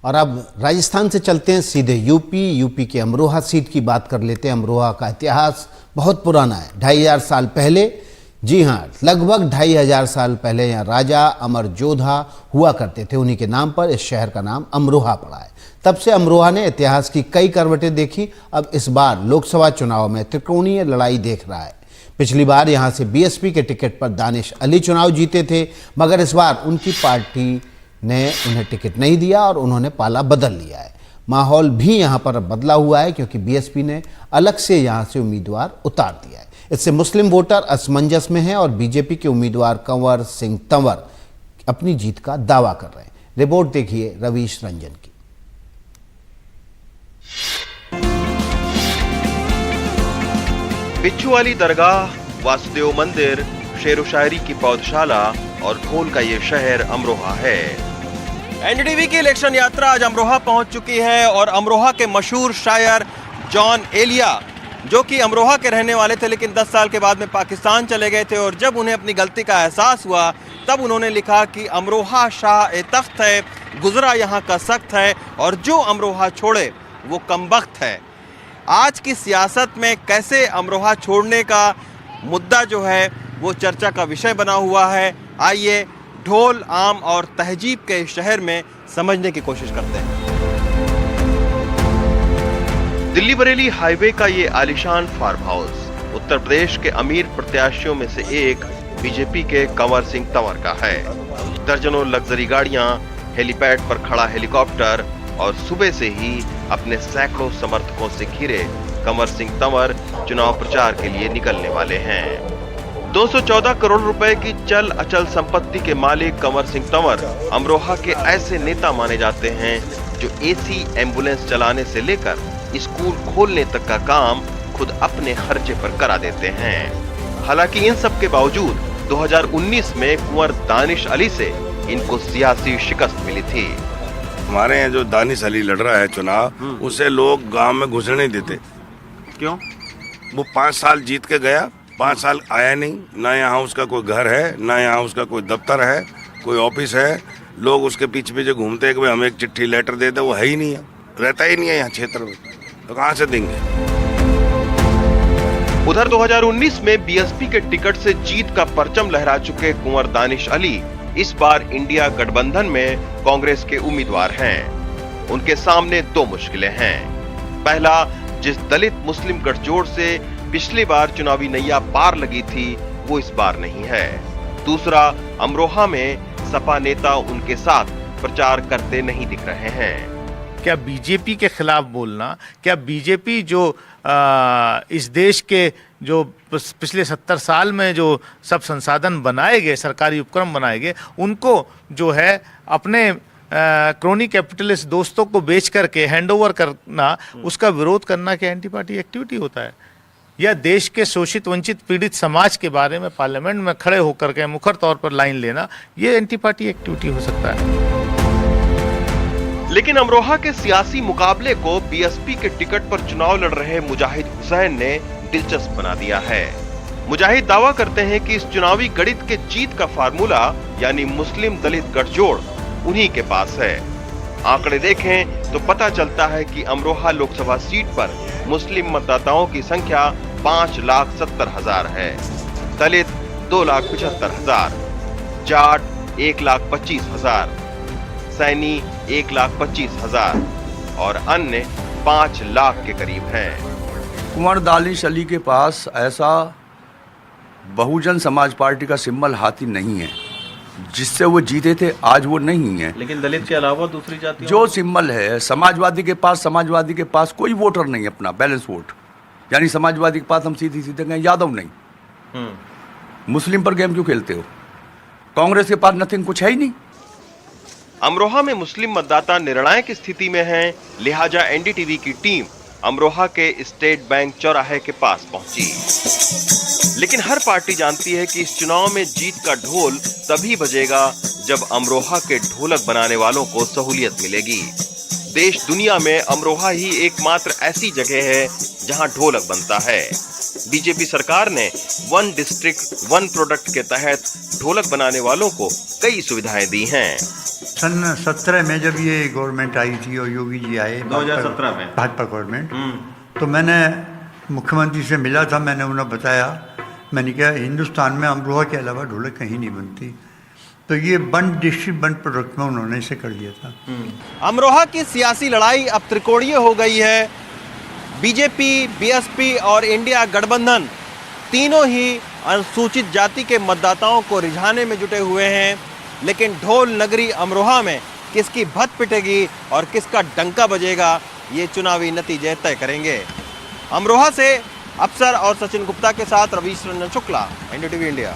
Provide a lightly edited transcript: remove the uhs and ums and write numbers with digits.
और अब राजस्थान से चलते हैं सीधे यूपी के अमरोहा सीट की बात कर लेते हैं। अमरोहा का इतिहास बहुत पुराना है, 2500 साल पहले, जी हाँ, लगभग 2500 साल पहले यहाँ राजा अमर जोधा हुआ करते थे। उन्हीं के नाम पर इस शहर का नाम अमरोहा पड़ा है। तब से अमरोहा ने इतिहास की कई करवटें देखी। अब इस बार लोकसभा चुनाव में त्रिकोणीय लड़ाई देख रहा है। पिछली बार यहाँ से बीएसपी के टिकट पर दानिश अली चुनाव जीते थे, मगर इस बार उनकी पार्टी ने उन्हें टिकट नहीं दिया और उन्होंने पाला बदल लिया है। माहौल भी यहाँ पर बदला हुआ है क्योंकि बीएसपी ने अलग से यहाँ से उम्मीदवार उतार दिया है। इससे मुस्लिम वोटर असमंजस में हैं और बीजेपी के उम्मीदवार कंवर सिंह तंवर अपनी जीत का दावा कर रहे हैं। रिपोर्ट देखिए रवीश रंजन की। बिच्छू वाली दरगाह, वासुदेव मंदिर, शेर व शायरी की पौधशाला और ढोल का ये शहर अमरोहा है। एनडीटीवी की इलेक्शन यात्रा आज अमरोहा पहुंच चुकी है और अमरोहा के मशहूर शायर जॉन एलिया, जो कि अमरोहा के रहने वाले थे लेकिन 10 साल के बाद में पाकिस्तान चले गए थे, और जब उन्हें अपनी गलती का एहसास हुआ तब उन्होंने लिखा कि अमरोहा शाह ए तख्त है, गुजरा यहाँ का सख्त है, और जो अमरोहा छोड़े वो कमबख्त है। आज की सियासत में कैसे अमरोहा छोड़ने का मुद्दा जो है वो चर्चा का विषय बना हुआ है। आइए ढोल, आम और तहजीब के इस शहर में समझने की कोशिश करते हैं। दिल्ली बरेली हाईवे का ये आलिशान फार्म हाउस उत्तर प्रदेश के अमीर प्रत्याशियों में से एक बीजेपी के कंवर सिंह तंवर का है। दर्जनों लग्जरी गाड़ियां, हेलीपैड पर खड़ा हेलीकॉप्टर और सुबह से ही अपने सैकड़ों समर्थकों से घिरे कंवर सिंह तंवर चुनाव प्रचार के लिए निकलने वाले हैं। 214 करोड़ रुपए की चल अचल संपत्ति के मालिक कंवर सिंह तंवर अमरोहा के ऐसे नेता माने जाते हैं जो एसी एम्बुलेंस चलाने से लेकर स्कूल खोलने तक का काम खुद अपने खर्चे पर करा देते हैं। हालांकि इन सब के बावजूद 2019 में कुंवर दानिश अली से इनको सियासी शिकस्त मिली थी। हमारे यहाँ जो दानिश अली लड़ रहा है चुनाव, उसे लोग गांव में घुसने नहीं देते। क्यों? वो 5 साल जीत के गया, 5 साल आया नहीं, ना यहाँ उसका कोई घर है, ना यहाँ उसका कोई दफ्तर है, कोई ऑफिस है। लोग उसके पीछे पीछे घूमते हैं कि हमें एक चिट्ठी लेटर दे दे, वो है ही नहीं है, रहता ही नहीं है यहाँ क्षेत्र में, तो कहाँ से देंगे। उधर 2019 में बीएसपी के टिकट से जीत का परचम लहरा चुके कुंवर दानिश अली इस बार इंडिया गठबंधन में कांग्रेस के उम्मीदवार हैं। उनके सामने 2 मुश्किलें हैं। पहला, जिस दलित मुस्लिम गठजोड़ से पिछली बार चुनावी नैया पार लगी थी वो इस बार नहीं है। दूसरा, अमरोहा में सपा नेता उनके साथ प्रचार करते नहीं दिख रहे हैं। क्या बीजेपी के खिलाफ बोलना, क्या बीजेपी जो इस देश के जो पिछले 70 साल में जो सब संसाधन बनाए गए, सरकारी उपक्रम बनाए गए, उनको जो है अपने क्रोनी कैपिटलिस्ट दोस्तों को बेच करके हैंडओवर करना, उसका विरोध करना क्या एंटी पार्टी एक्टिविटी होता है? या देश के शोषित वंचित पीड़ित समाज के बारे में पार्लियामेंट में खड़े होकर के मुखर तौर पर लाइन लेना, ये एंटी पार्टी एक्टिविटी हो सकता है। लेकिन अमरोहा के सियासी मुकाबले को बीएसपी के टिकट पर चुनाव लड़ रहे मुजाहिद हुसैन ने दिलचस्प बना दिया है। मुजाहिद दावा करते हैं कि इस चुनावी गणित के जीत का फार्मूला यानी मुस्लिम दलित गठजोड़ उन्हीं के पास है। आंकड़े देखें तो पता चलता है कि अमरोहा लोकसभा सीट पर मुस्लिम मतदाताओं की संख्या 5,70,000 है, दलित 2,75,000, जाट 1,25,000, सैनी 1,25,000 और अन्य 5 लाख के करीब हैं। कुंवर दानिश अली के पास ऐसा बहुजन समाज पार्टी का सिंबल हाथी नहीं है जिससे वो जीते थे, आज वो नहीं है। लेकिन दलित के अलावा दूसरी जाति जो सिंबल है समाजवादी के पास कोई वोटर नहीं, अपना बैलेंस वोट, यानी समाजवादी के पास हम सीधे गए, यादव नहीं। मुस्लिम पर गेम क्यों खेलते हो? कांग्रेस के पास नथिंग, कुछ है ही नहीं। अमरोहा में मुस्लिम मतदाता निर्णायक स्थिति में हैं, लिहाजा एनडीटीवी की टीम अमरोहा के स्टेट बैंक चौराहे के पास पहुंची। लेकिन हर पार्टी जानती है कि इस चुनाव में जीत का ढोल तभी बजेगा जब अमरोहा के ढोलक बनाने वालों को सहूलियत मिलेगी। देश दुनिया में अमरोहा ही एकमात्र ऐसी जगह है जहां ढोलक बनता है। बीजेपी सरकार ने वन डिस्ट्रिक्ट वन प्रोडक्ट के तहत ढोलक बनाने वालों को कई सुविधाएं दी हैं। सन 17 में जब ये गवर्नमेंट आई थी और योगी जी आए 2017 में भाजपा गवर्नमेंट, तो मैंने मुख्यमंत्री से मिला था, मैंने उन्हें बताया, मैंने कहा हिंदुस्तान में अमरोहा के अलावा ढोलक कहीं नहीं बनती, तो ये वन डिस्ट्रिक्ट वन प्रोडक्ट में उन्होंने इसे कर दिया था। अमरोहा की सियासी लड़ाई अब त्रिकोणीय हो गई है। बीजेपी, बीएसपी और इंडिया गठबंधन तीनों ही अनुसूचित जाति के मतदाताओं को रिझाने में जुटे हुए हैं, लेकिन ढोल नगरी अमरोहा में किसकी भत पिटेगी और किसका डंका बजेगा, ये चुनावी नतीजे तय करेंगे। अमरोहा से अफसर और सचिन गुप्ता के साथ रवीश रंजन शुक्ला, एनडीटीवी इंडिया।